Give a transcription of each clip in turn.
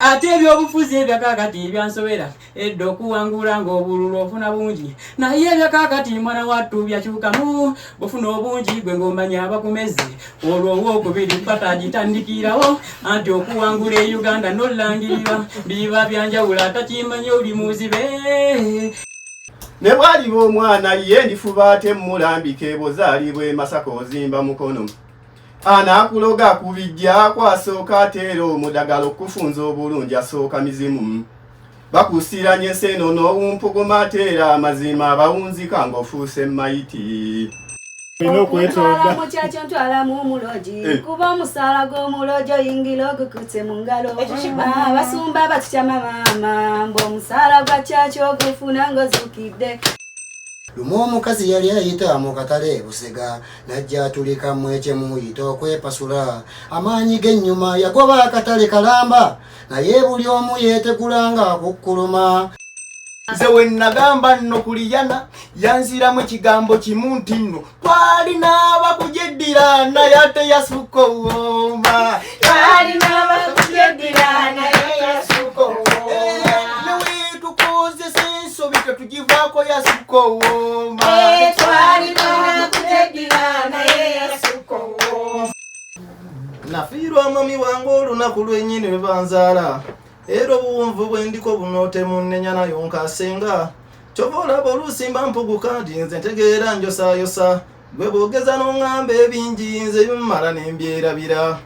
Ate ebyobufuzi ebyakakati ebyansobera eddo okuwangula ng'obululu ofuna bungi naye ebyakakati mwana wattu byakyukamu bufuna obungi gwe ng'omanya abakumezi olwo owookubiri batagitandikirawo anti okuwangula e Uganda n'olangirira biba byanjawulo atakimanyi oli muzibe ne bwaliba omwana ye ndifuba ate mulambika ebozaalibwa e Masaka ozimba mukono anakuloga kubijja kwasooka ateera omudagala okufunza obulungi asooka mizimu bakusiranye enseno n'owumpuguma ateera amazima abawunzika ng'ofuuse mayiti okwetooga mukyakyo ntwala mu muloji kuba omusaala gw'omuloji oyingira ogukutse mu ngalo abasumba batukyama maama mb'omusaala gwa kyakyo ogufuna ng'ozukidde. Lumu omukazi yali ayita mu katale Busega najja atulika mwekye yita okwepasula amaanyi g'ennyuma yagoba akatale kalamba naye buli omu yeetegulanga akukkuluma. Nze we nagamba nno kuliyana yanziramu ekigambo kimu nti nno twalina abakujeddira naye ate yasukka owooma. Twalina abakujeddira naye yasukka owooma. Newe tukozesa ensobi tetugivaako yasukka owooma. Twalina abakujeddira naye yasukka owooma. Nafiirwa mami wange olunaku lwennyini lwe banzaala. Era obuwonvu bwe ndiko bunote munnenya nayo nkasenga kyova olaba oluusi mba mpuguka nti nze ntegeera njosaayosa gwe boogeza n'oŋŋamba ebingi nze bimmala ne mbyerabira.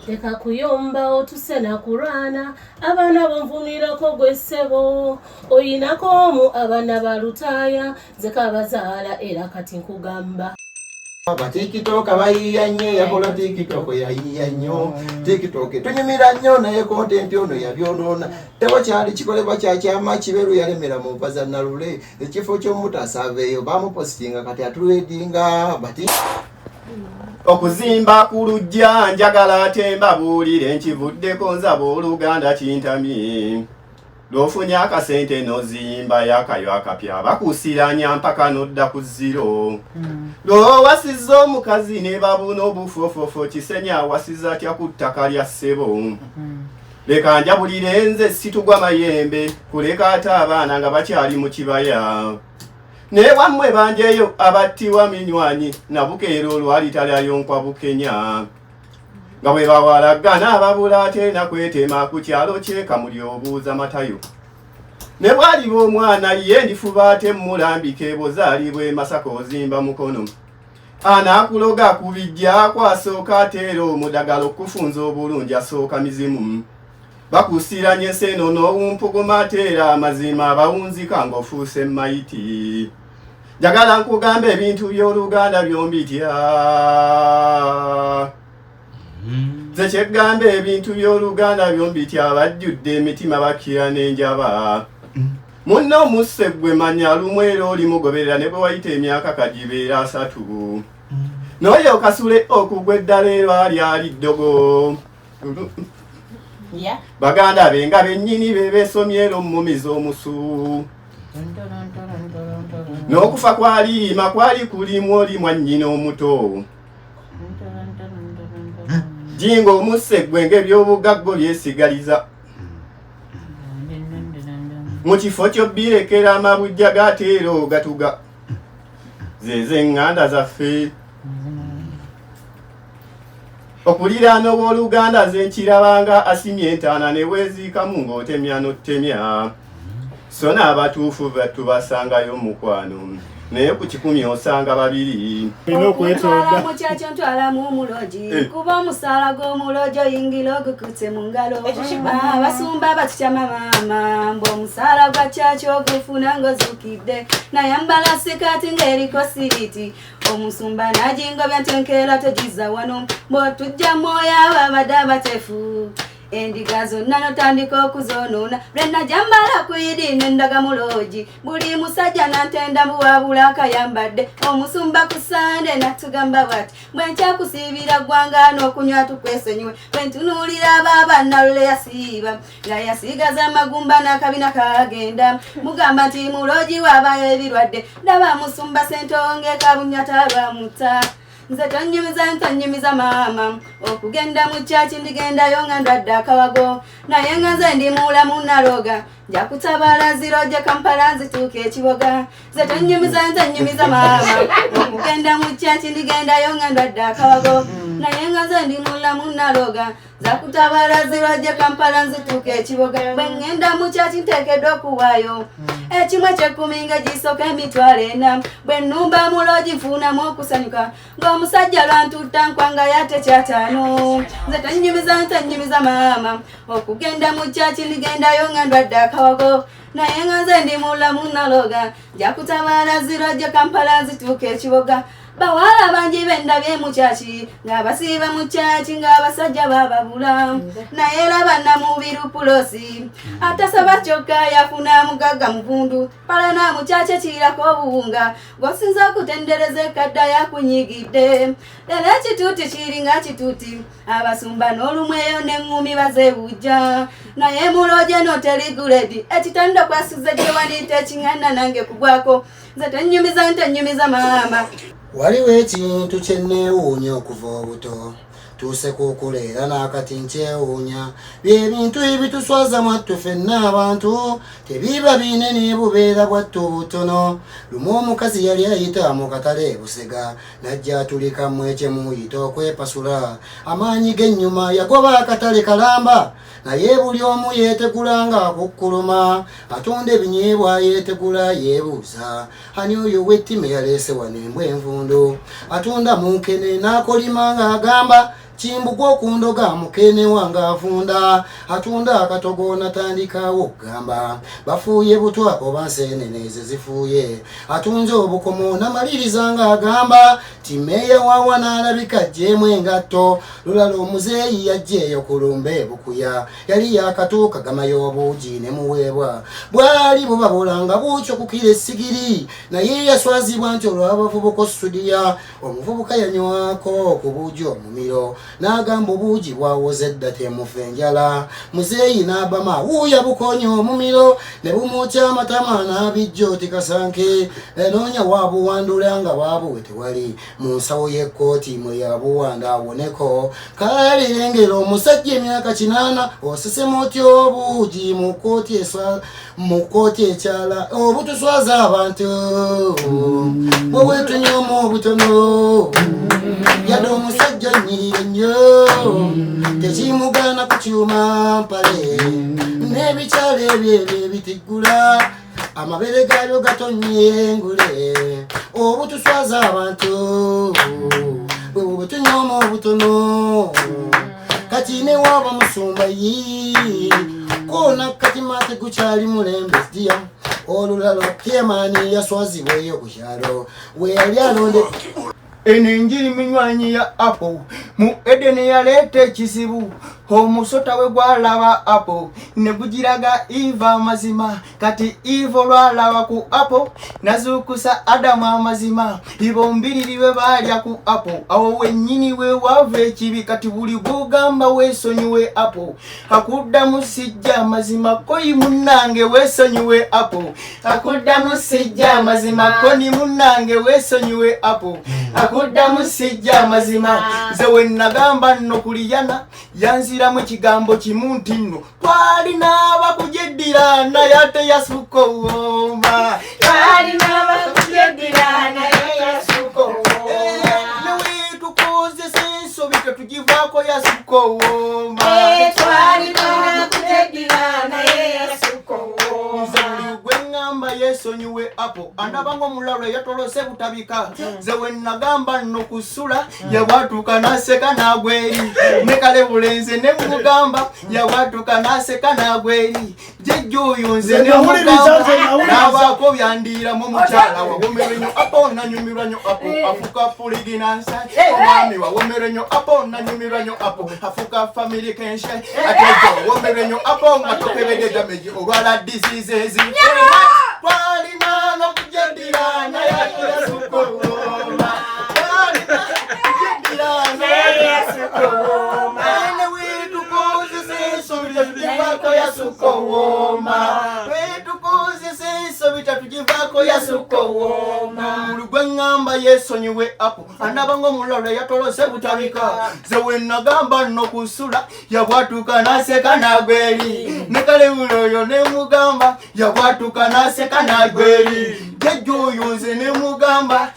Leka kuyomba otuse na kulwana abaana bonvumirako gwe ssebo oyinako omu abaana balutaaya nze kabazaala era kati nkugamba. TikTok bayiiya nnyo yakola TikTok yayiiya nnyo TikTok tunyumira nnyo naye content ono yabyonoona tewakyali kikolebwa kyakyama kiberu yalemera mu mpa za Nalule ekifo ky'omutasaveeyo bamupositinga kati atuledinga bati okuzimba ku lujja njagala ate mbabuulire nkivuddeko nzaba Oluganda kintamye lw'ofunye akasente n'ozimba yakayo akapya bakusiranya mpaka n'odda ku zero lw'owasizza omukazi ne babuna obufofofo kisenya awasiza atya ku ttaka lya ssebo leka njabulire nze situgwa mayembe kuleka ate abaana nga bakyali mu kibaya ne wammwe banjeyo abattiwa minywanyi nabukeera olwalitalyayo nkwa Bukenya nga bwe bawalagana ababula ate nakwetema ku kyalo kyekamuli obuuza Matayo ne bwaliba omwana ye ndifuba ate mulambika ebozaalibwa e Masaka ozimba mukono anakuloga kubijja kwasooka ateera omudagala okufunza obulungi asooka mizimu bakusiranye enseno n'owumpuguma ateera amazima abawunzika ng'ofuuse mayiti. Njagala nkugamba ebintu by'Oluganda byombitya nze kyegamba ebintu by'Oluganda byombitya abajjudde emitima bakkira n'enjaba munno omusse gwe manya lumu era olimugoberera ne bwe wayita emyaka kagibeera 3 n'oyo kasule okugwa eddala era lyali ddogo baganda be nga bennyini be beesomyera omumiza omusu n'okufa kwaliima kwali kulimu oli mwannyina omuto jinga omusse gwe ng'ebyobugaggo byesigaliza mu kifo kyo birekera amabujja gateera ogatuga zeze eŋŋanda zaffe okuliraana obw'Oluganda ze nkirabanga asimye entaana ne weeziikamu ng'otemya n'ottemya so n'abatuufu tubasangayo mukwano naye ku 10 osanga 2. okwetooga mukyakyo ntwala mu muloji kuba omusaala gw'omuloji oyingira ogukutse mu ngalo abasumba batukyama maama mb'omusaala gwa kyakyo ogufuna ng'ozukidde nayambala sikaati ng'eriko siriiti omusumba n'agingobya ntenkeera togiza wano mb'otujja mwoyo ababadde abateefu endiga zonna notandika okuzonoona lwe najambala kuyidi nendaga muloji buli musajja nantenda muwabula akayambadde omusumba ku Sande natugamba bwati bwe nkyakusiibira ggwanga n'okunywa tukwesenyiwe bwe ntunuulira abaaba Nalule yasiiba nga yasiigaza amagumba n'akabina kagenda mugamba nti muloji waabayo ebirwadde ndaba musumba sentonge kabunyata lwamuta nze tonnyumiza maama okugenda mu kyaki ndigendayo nga ndwadde akawago naye nga nze ndi mulamu naloga nja kutabaala ziroje Kampala nzituuka ekiboga nze tonnyumiza maama okugenda mu kyaki ndigendayo nga ndwadde akawago naye nga nze ndi mulamu naloga nza kutabaala ziroje Kampala nzituuka ekiboga bwe ngenda mu kyaki nteekeddwa okuwaayo ekimwe ky'ekkumi nga gisooka emitwalo 4 bwe nnumba mulogi nfuunamu okusanyuka ng'omusajja lwantutta nkwanga yate kyataano nze tonnyumiza maama okugenda mu kyaki ndigendayo nga ndwadde akawago naye nga nze ndi mulamu naloga nja kutabaala ziroje Kampala nzituuka ekiboga bawala bangi bendabye mu kyaki ng'abasiiba mu kyaki ng'abasajja bababula naye laba namubiru pulosi atasaba kyokka yafuna mugagga muvundu palana mu kyaki ekirako obuwunga gwosinza okutendereza ekadda yakunyigidde era ekituuti kiri nga kituuti abasumba n'olumweyo n'eŋŋumi bazeebujja naye muloje noteri guledi ekitanda kwasize gye waniita ekiŋŋanda nange kugwako nze tonnyumiza maama waliwo ekintu kye neewuunya okuva obuto tuuse kuukula era n'akati nkyewuunya byebintu ebituswaza mwattu ffenna abantu tebiba binene bubeera bwattu butono lumu omukazi yali ayita mu katale Busega najja atulikamu ekyemuyita okwepasula amaanyi g'ennyuma yagoba akatale kalamba naye buli omu yeetegula nga akukkuluma atunda ebinyeebwa yeetegula yeebuuza ani oyo w'ettima yaleese wano embwa envundu atunda munkene n'akolima ng'agamba Chimbugwa okundoga mukene wange afunda atunda akatogo natandikawo okugamba bafuuye butwa oba nseenene zifuuye atunze obukomo namaliriza nga agamba timeeya wawa n'alabika ajjeemu engatto lulala omuzeeyi yajjeeyo kulumbe bukuya yali yakatuuka gamayo obuugi ne muweebwa bwali bubabulanga buukyo kukira essigiri naye yaswazibwa nti olw'abavubuka osudiya omuvubuka yanywako ku buugi omumiro n'agamba obuugi bwawoze edda temufa enjala muzeeyi n'abama wuuya bukonya omumiro ne bumuutya amatama n'abijja oti kasanke enoonya waabuwandula nga baabuwe tewali mu nsawo y'ekkooti mwe yabuwanda awoneko kale lengera omusajja emyaka 8 osesema otya obuugi mu kkooti ekyala obutuswaza abantu bwe tunyoma obutono yadde omusajja nnyirira nnyo tekimugana ku kyuma mpale n'ebikyala ebyebyo ebitiggula amabere gaabyo gatonye engule obutuswaza abantu bwe tunyoma obutono kati ne waaba musumba yi koona kati mate gukyali mulembe dya olulala kyemaani yaswazibweyo ku kyalo we yali alonde enenjiri minywanyi ya Apple mu Edeni yaleeta ekizibu omusota we gwalaba Apple ne gugiraga Eva amazima kati Eva olwalaba ku Apple nazuukusa Adamu amazima ibombiriri we baalya ku Apple awo wennyini we wava ekibi kati buli gugamba weesonyiwe Apple akuddamu sijja amazima koyi munnange weesonyiwe Apple akuddamu sijja amazima koni munnange weesonyiwe Apple akuddamu sijja amazima nze we nagamba nno kuliyana yanziramu ekigambo kimu nti nno twalina abakujeddira naye ate yasukka obuwomba twalina abakujeddira naye yasukka obuwomba neweetukozesa ensobi tetugivaako yasukka obuwomba twalina abakujeddira naye yasukka obuwomba yesonyiwe Apple andabanga omulalo yatolose butabika nze we nagamba nno kusula yabwatuka naseka nagweri ne kale bulenze ne mugamba yabwatuka naseka nagweri jejjo oyo nze ne mugamba n'abaako byandira mu mukyala wawomerwe nnyo Apple nanyumirwa nnyo Apple afuka puliginansa omwami wawomerwe nnyo Apple nanyumirwa nnyo Apple afuka family kenshe atejo wawomerwe nnyo Apple nga tokebedde damage olwala diseases twalina n'okujeddira naye yasukka obuwomba twalina kujeddira naye yasukka obuwomba ne weetukozesa ensobi tetugivaako yasukka obuwomba weetukozesa ensobi givako yasuko woma Lugwe ngamba yesonyiwe apo Anabango mulole yatolose butabika Zewe nagamba no kusula Yabwatuka naseka nagweli Nekale uloyo ne mugamba Yabwatuka naseka nagweli Jejo yunze ne mugamba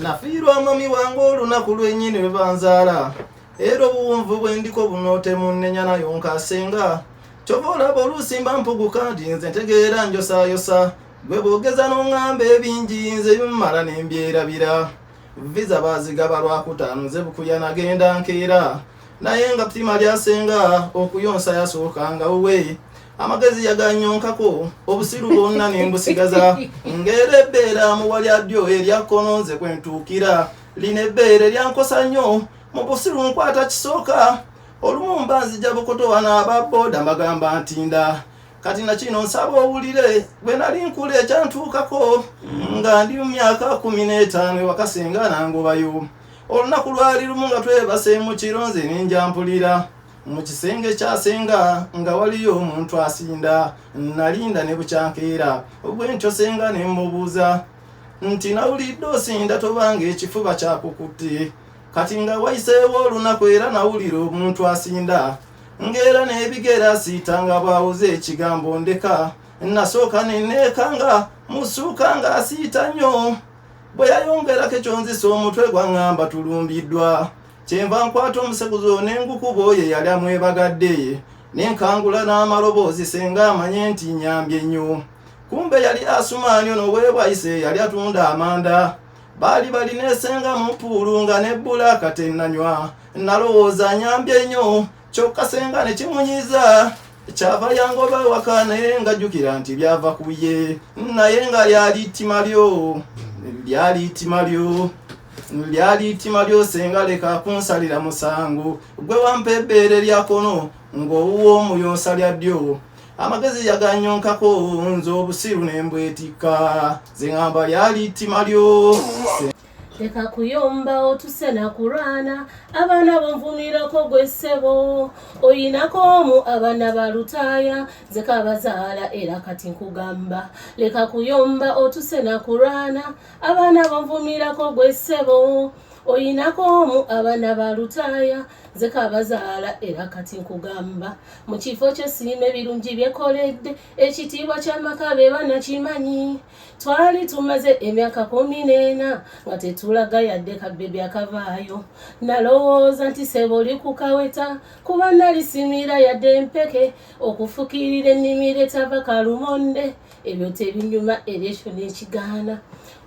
Nafiirwa mami wangu olunaku lwennyini lwe banzaala era obuwunvu bwe ndiko bunote munnenya nayo nkasenga kyova olaba oluusimba mpuguka nti nze ntegeera njosayosa gwe bwogeza n'oŋŋamba ebingi nze bimmala ne mbyerabira viza baazigaba lwakutaano nze bukulya nagenda nkeera naye nga ptima lyasenga okuyonsa yasookanga uwe amagezi yaganyonkako obusiru bwonna ne mbusigaza ng'era ebbeera mu walyadyo eryakkono nze kwe ntuukira lino ebbeera eryankosa nnyo mu busiru nkwata kisooka olumu mbanzija bukotowa n'ababooda mbagamba ntinda kati na kino nsaba owulire bwe nali nkula ekyantuukako nga ndi mu myaka 15 ewakasenga nangobayo olunaku lwali lumu nga twebase mu kiro nze ninja mpulira mu kisenge kyasenga nga waliyo omuntu asinda nalinda ne bukyankeera bwe ntyosenga ne mmubuuza nti nawulidde osinda tobanga ekifuba kyakukutte kati nga wayiseewo olunaku era nawulira omuntu asinda ng'era n'ebigera siitanga bwawuze ekigambo ndeka nasooka nenneekanga musuuka nga asiita nnyo bwe yayongerako ekyonzisa omutwe gwaŋŋamba tulumbiddwa kyenva nkwata omusekuzo n'engukuba oyo yali amwebagadde nenkangula n'amaloboozi senga amanye nti nyambye nnyo kumbe yali asumaani ono weebwayise yali atunda amanda baali balina esenga mu puulu nga nebbula katennanywa nalowooza nyambye nnyo kyokka senga ne kimunyiza kyava yangoba waka naye ngajjukira nti byava ku ye naye nga lyali ittima lyo senga leka kunsalira musango gwe wampa ebbeere lyakono ng'owuwa omuyonsa lya ddyo amagezi yaganyonkako nze obusiru ne mbwetikka zeŋŋamba lyali ittima lyo leka kuyomba otuse na kurwana abaana bonvumirako gwe ssebo oyinako omu abaana balutaaya zekabazaala era kati nkugamba leka kuyomba otuse na kurwana abaana bonvumirako gwe ssebo oyinako omu abaana balutaaya zekabazaala era kati nkugamba mu kifo kyo siima ebirungi byekoledde ekitiibwa ky'amaka be banakimanyi twali tumaze emyaka 14 nga tetulaga yadde kabbe byakavaayo nalowooza nti sebo oli kukaweta kuba nalisimira yadde empeke okufukirira ennimiro etava kalumonde ebyo tebinyuma era ekyo n'ekigaana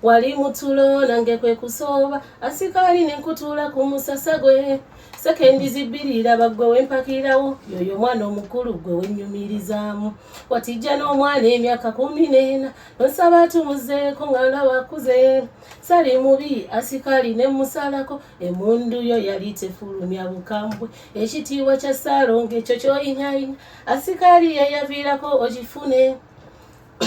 wali mutulo nange kwe kusooba asikaali nenkutuula ku musasa gwe sekendi zibirira baggwe wempakirawo yoyo mwana omukulu gwe wennyumirizaamu watijja n'omwana emyaka 14 nosaba tumuzeeko nga ndaba akuze sali mubi asikaali ne musalako emundu yo yali tefulumya bukambwe ekitiibwa kya ssaalongo ekyo kyoyinyayinya asikaali yeyaviirako okifune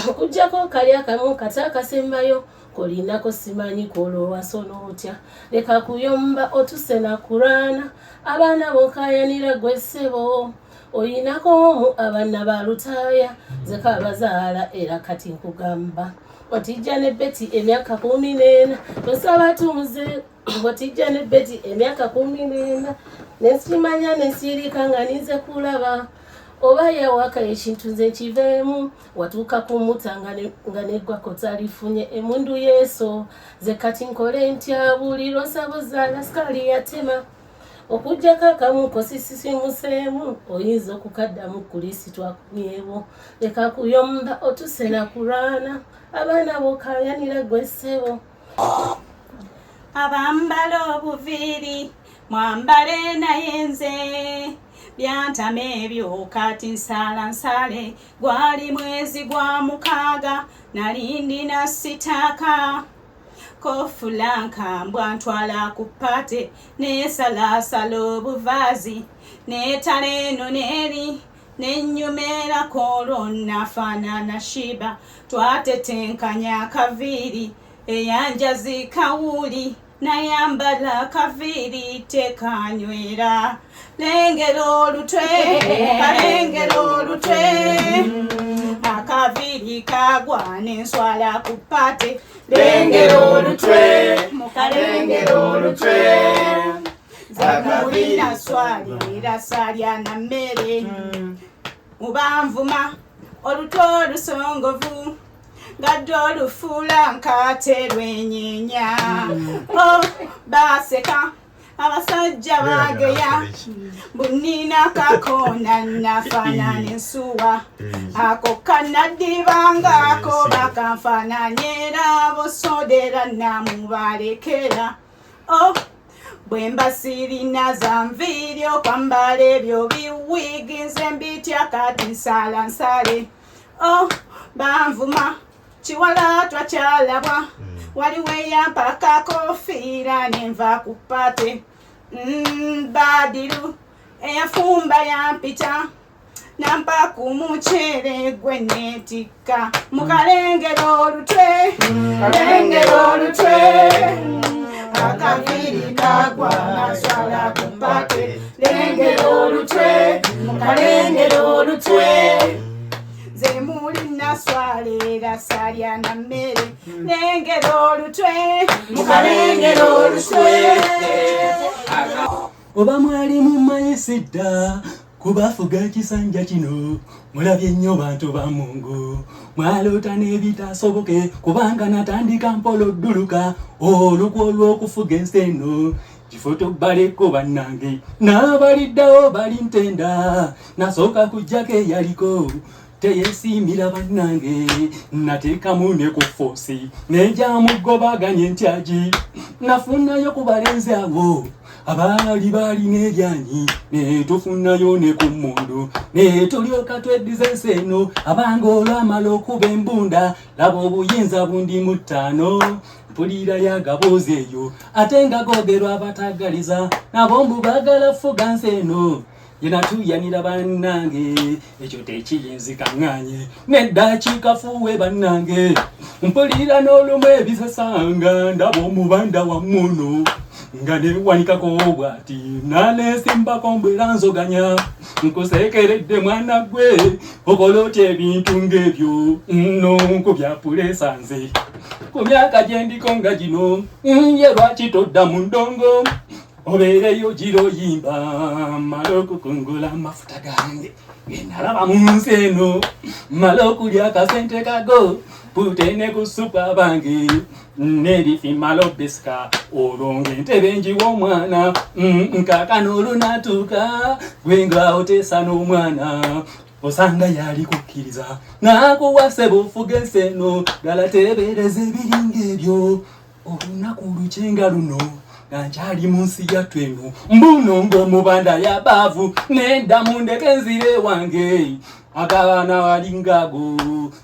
okujjako kali akamu kati akasembayo kolinako simanyi kwolowasona otya leka kuyomba otuse na kurwana abaana bokayanira gwe ssebo oyinako omu abaana balutaaya zekabazaala era kati nkugamba watijja ne Betty emyaka 14 tosaba tumuze watijja ne Betty emyaka 14 nesimanya nesirika nga nize kulaba oba yawaka ekintu nze kiveemu watuuka kumuta nga neggwako talifunye emundu yeso ze kati nkole ntya buli lwosabuzaala sikaali yatema okujjako akamu kosisisimuseemu oyinza okukaddamu kulisitwa akumyewo leka kuyomba otuse na kurwana abaana bokayanira gwe ssebo abambala obuviiri mwambale naye nze byantama ebyo kati nsale gwali mwezi gwa 6 nali ndina sitaaka kofulanka mbwa ntwala ku pate nesalasala obuvaazi neetala eno neeri nennyumerako olwo nafaanana shiba twatetenkanya akaviiri eyanjazi kawuli nayambala akaviiri tekanywera lengero olutwe kalengero olutwe akaviiri kagwa nenswala ku pate lengera olutwe mukalengera olutwe zemulina swali era salya na mmere mubanvuma olutwe olusongovu ngadde olufuula nkate lwenyeenya baseka abasajja bageya bunina kakonda nafaanana ensuwa ako kanadibangako bakanfaananyera bosodera namubalekera bwemba sirina za nviiri okwambala ebyo biwigi nze mbitya kati nsala nsale banvuma kiwala twakyalabwa waliwo eyampaka kofiira nenva ku pate Badiru eyafumba yampita nampa ku mucere gwe netika mukalengero olutwe akaviri kagwa naswala ku pate lengero olutwe mukalengero olutwe zemuli naswalera salya na mmere lengero olutwe mukalengero olutwe oba mwali mumanyisidda kubafuga ekisanja kino mulabye nnyo bantu ba Mungu mwaloota n'ebitasoboke kubanga natandika mpola odduluka olukwo olw'okufuga ensi eno kifo tobbaleko bannange n'abaliddawo bali ntenda nasooka kujjako eyaliko teyesiimira bannange nateekamu ne ku foosi nejamugobaganya entyagi nafunayo ku balenzi abo abaali balina ebyanyi netufunayo ne ku mmundu netulyoka tweddiza ensi eno abanga olwamala okuba embunda laba obuyinza bundi mu ttaano mpulira yagaboozi eyo ate nga googerwa abatagaliza nabo mbu baagala fuga nsi eno yenatuyanira bannange ekyo tekiyinzikaŋŋanye nedda kikafuwe bannange mpulira n'olumu ebisasanga ndaba omubanda wammuno nga newanikako bwati nanesimbako mbwera nzoganya nkusekeredde mwana gwe okola otya ebintu ng'ebyo nno nkubyapulesa nze ku myaka gyendiko nga gino ye lwaki todda mu ndongo obeereyo giro yimba mala okukungula amafuta gange genalaba mu nsi eno mala okulya akasente kago putene ku supa bange nebifi mala obesika olwo ng'entebe njiwa omwana nkakano olunatuuka gwenga oteesa n'omwana osanga yali kukkiriza nakuwase bufuga ensi eno ddala teebereza ebiringa ebyo olunaku lukyenga luno nankyali mu nsi yattu eno mbuno ng'omubanda yabaavu nedda mundeke nzire wange agabaana walingaago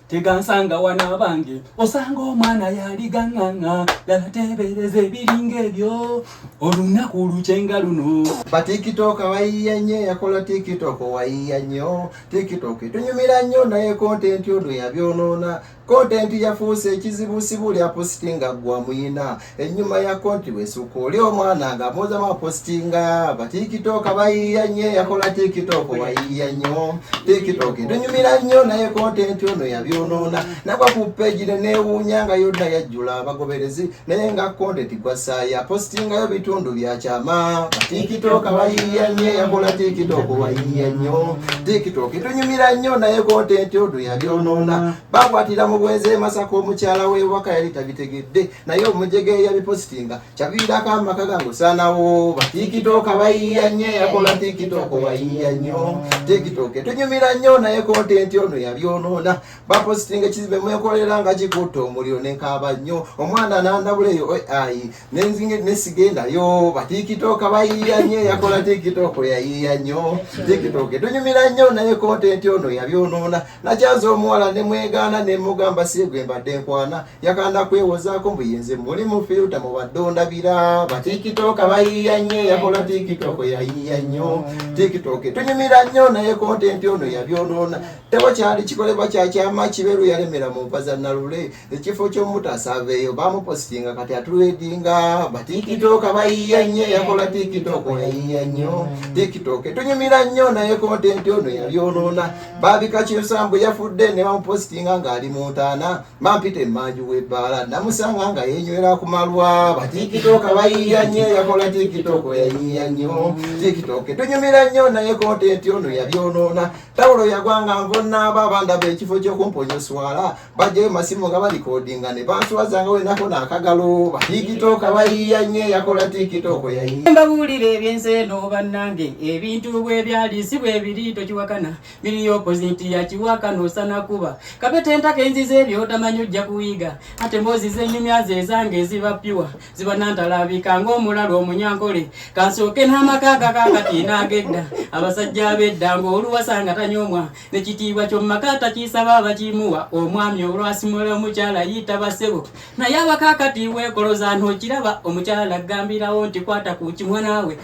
tegansanga wana bange osanga omwana yali gaŋŋaŋŋa ddala teebereza ebiringa ebyo olunaku lukyenga luno batikitoka wayiya nnyo yakola tikitoko wayiya nnyo tikitoka tunyumira nnyo naye kontenti ono yabyonoona kontenti yafuuse ekizibusibu lya positinga gwa mwina ennyuma ya konti wesuka oli omwana nga muzama positinga batikitoka bayiya nnyo yakola tikitoko wayiya nnyo tikitoka tunyumira nnyo naye kontenti ono yabyonoona nagwa ku peegi neneewuunya nga yonna yajjula abagoberezi naye nga kontenti gwasaaya positingayo bitundu byakyama batikitoka bayiya nnyo yakola tikitoko wayiya nnyo tikitoka tunyumira nnyo naye kontenti ono yabyonoona bakwatira bwenze Masaka omukyala w'ewaka yali tabitegedde naye omujege yabipositinga kyaviirako amaka gange osaanawo batikitoka bayiya nnyo yakola tikitoko bayiya nnyo tikitoka tunyumira nnyo naye kontenti ono yabyonoona bapositinga ekizibe mwekolera nga kikutta omuliro nenkaaba nnyo omwana nandabuleyo ayi nenzige nesigendayo batikitoka bayiya nnyo yakola tikitoko yayiya nnyo tikitoka tunyumira nnyo naye kontenti ono yabyonoona nakyaza omuwala nemwegaana nemuga mbasirwe mbadde nkwana yakanda kwewozaako mbuyinze muli mu filter mubadde ondabira batikitoka bayiya nnyo yakola tikitoko yayiya nnyo tikitoka tunyumira nnyo naye kontenti ono yabyonoona byonona tewo kyali kikolebwa kyakyama kiberu yalemera mu mpaza nalule ekifo ky'omutasaveeyo bamupostinga kati atulwedinga batikitoka bayiya nnyo yakola tikitoko yayiya nnyo tikitoke tunyumira nnyo naye kontenti ono yalyonoona babika kyusambu yafudde ne bamupostinga ng'ali mu ntaana mampita emmanju w'ebbaala namusanga nga yenywera ku malwa batikitoka bayiya nnyo yakola tikitoko yayiya nnyo tikitoke tunyumira nnyo naye kontenti ono yalyonoona tawulo yagwanga nvonaaba abandaba ekifo ky'okumponya swala bajjayo masimu nga balikodinga ne banswazanga wenako n'akagalo batikitoka bayiya nnyo yakola tikitoko yayiya mbabuulira ebyenseeno bannange ebintu bwe byali si bwe biri tokiwakana biri opposite yakiwakana osana kuba kapetenta kenzize ebyotamanyi ojja kuyiga ate mbozize ennyumya ze ezange eziba pyuwa ziba nantalabika ng'omulalo omunyankole kansooke n'amaka kakati n'agedda abasajja ab'edda ng'oluwasanga tanyomwa nekitiibwa ky'omumaka takiisaba abakimuwa omwami olwasimula omukyala yita basebo naye abakakati weekoloza ntookiraba omukyala agambirawo nti kwata ku kimwa naawe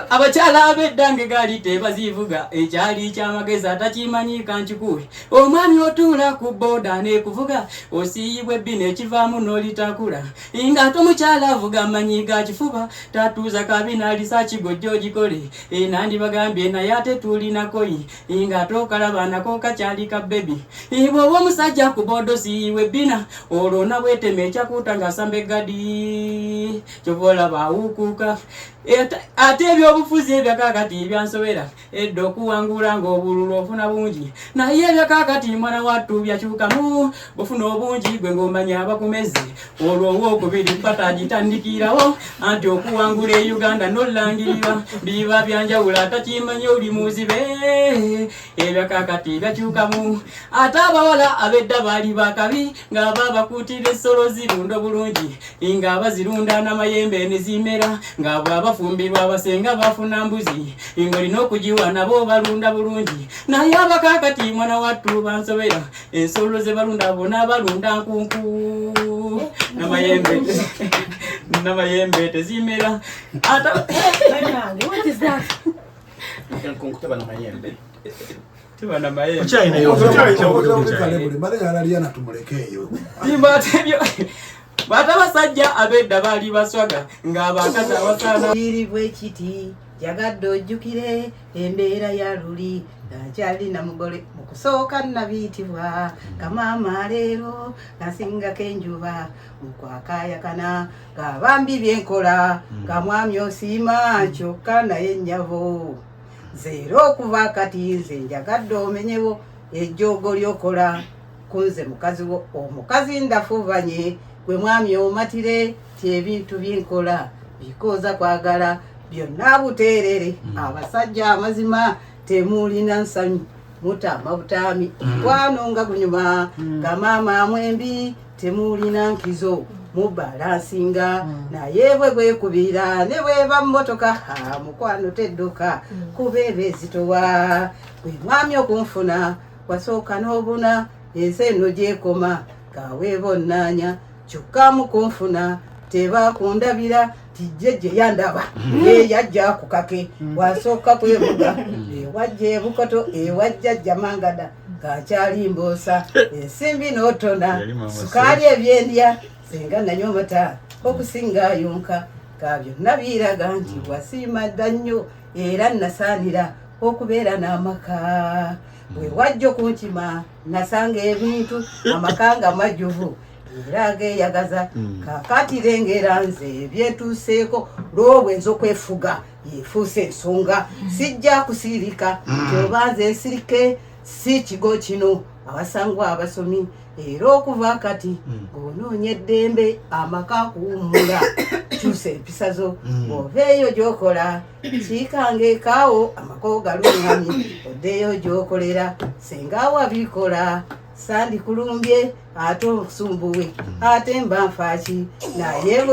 abakyala ab'edda nge gaali tebazivuga ekyali kyamagezi atakimanyika nkikuwe omwami otuula ku booda neekuvuga osiyibwa ebbina ekivaamu n'olitakula ng'ate omukyala avuga amanyi ga kifuba tatuuza kabina alisa kigojja ogikole nandi bagambye naye ate tulinakoyi ng'ate okalaba nako kakyali ka bebi bw'oba omusajja ku booda osiyibwa ebbina olwona bwetema ekyakuuta ng'asamba eggadi kyova olaba awukuuka ate ebyobufuzi ebyakakati ebyansobera edda okuwangula ng'obululu ofuna bungi naye ebyakakati mwana wattu byakyukamu bufuna obungi gwe ng'omanya abakumeze olwo owookubiri mpata agitandikirawo anti okuwangula e Uganda n'olangirirwa biba byanjawulo atakimanyi oli muzibe ebyakakati byakyukamu ate abawala ab'edda baali bakabi ng'aba bakuutira essolo zirunda obulungi ng'abazirunda n'amayembe ne zimera ng'abwabafumbirwa abasenga bafuna mbuzi ng'olina okugiwa nabo balunda bulungi naye abakakati mwana wattu bansobera ensolo ze balunda bona balunda nkunku n'amayembe tezimera enkunku teba n'amayembe tebana mayembe bata basajja ab'edda baali baswaga ng'abakazi abasaana bwe kiti jagadde ojjukire embeera ya luli nakyalina mugole mu kusooka nabiyitibwa kamaama leero nasingako enjuba mukwakayakana ng'abambi byenkola nga mwami osiima kyokka naye nnyavo zeero okuva kati nze njagadde omenyewo ejjoogo lyokola kunze mukazi wo omukazi ndafubanye gwe mwami omatire ti ebintu byenkola bikoza kwagala byonna buteerere abasajja amazima temulina nsanyu mutama butaami kwano nga gunyuma ngamaama amwembi temulina nkizo mubalansinga naye bwe bwekubira ne bweba mmotoka mukwano tedduka kubeera ezitowa gwe mwami okunfuna wasooka n'obuna ensi eno gyekoma gaweeba onnaanya kyokka mukunfuna tebakundabira tijjeje yandaba yajja ku kake wasooka kwebuga ewajja ebukoto ewajja jamangada ng'akyali mboosa ensimbi n'otona sukaali ebyendya singa nanyomata okusinga ayonka nga byonna biiraga nti wasiima dda nnyo era nasaanira okubeera n'amaka bwe wajja okunkima nasanga ebintu amaka nga majjuvu era ageeyagaza kakati lengera nze ebyetuuseeko lwobwenza okwefuga yefuuse ensonga sijja kusiirika kyoba nze ensirike si kigo kino awasangwa abasomi era okuva kati ng'onoonya eddembe amaka kuwummula kyusa empisa zo bw'oveeyo gy'okola kiikanga ekaawo amako galuŋŋamye oddeeyo gy'okolera singa wabikola sandi kulumbye ate omusumbuwe ate mba nfaaki naye